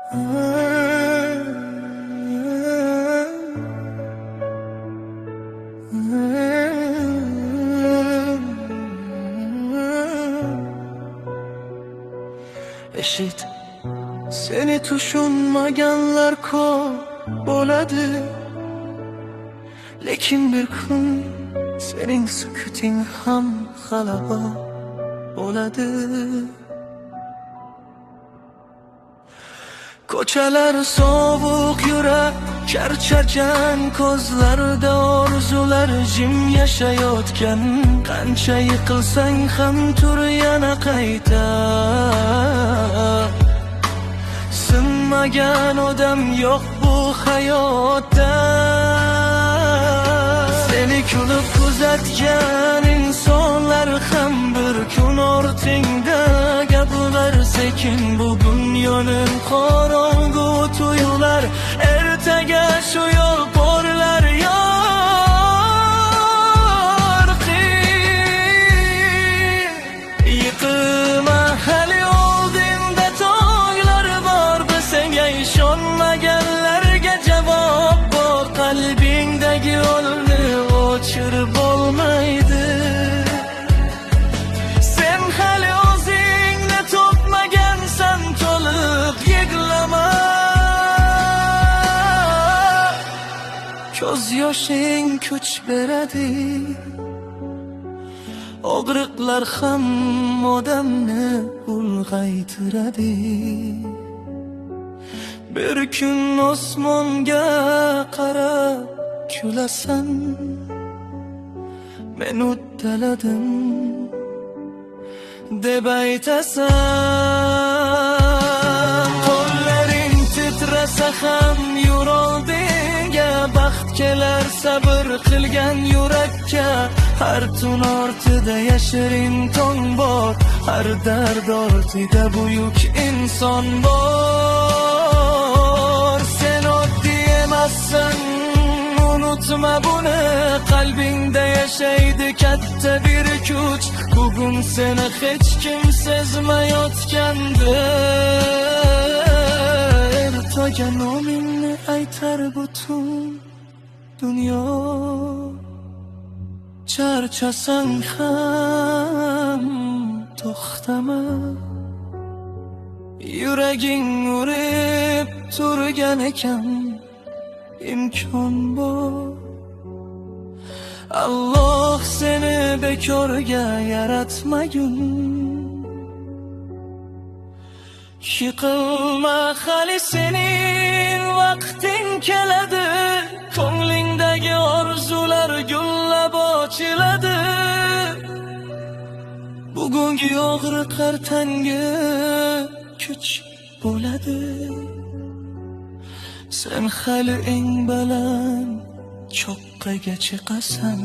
Eshit, seni tushunmaganlar ko'p bo'ladi, lekin bir kun sening sukuting ham g'alaba bo'ladi. Ko'chalar sovuq yurar, charchagan ko'zlarda orzular jim yashayotgan. Qancha yiqilsang ham tur yana qayta. Sinmagan odam yo'q bu hayotda. Seni kulib kuzatgan insonlar ham bir kun ortingda gapirar sekin. Bugun yonin qorong'u tuyular, ertaga shu yo'l porlar yor. Qiyin yiqilma, hali oldinda tog'lar bor. Biz senga ishonmaganlarga javob bor. Qalbingdagi yo'lni o'chirib bo'lmaydi. Sen hali o'zingni topmagansan, to'liq yig'lama. Ko'z yoshing kuch beradi, og'riqlar ham odamni ulg'aytiradi. Bir kun osmonga qarab kulasan, men uddaladim deb aytasan. Qo'llaring titrasa ham yur oldinga, baxt kelar sabr qilgan yurakka. Har tun ortida yashirin tong bor, har dard ortida buyuk inson bor. Sen oddiy emassan, unutma buni. Qalbingda yashaydi katta bir kuch. Bugun seni hech kim sezmayotgandir. Ertaga nomingni aytar butun dunyo. Charchasang ham to'xtama, yuraging urib turgan ekan, imkon bor. Alloh seni bekorga yaratmagun. Yiqilma, hali sening vaqting keladi. Ko'nglingdagi orzular gullab ochiladi. Bugungi og'riqlar tanga kuch bo'ladi. Sen hali eng baland choqqaga chiqasan.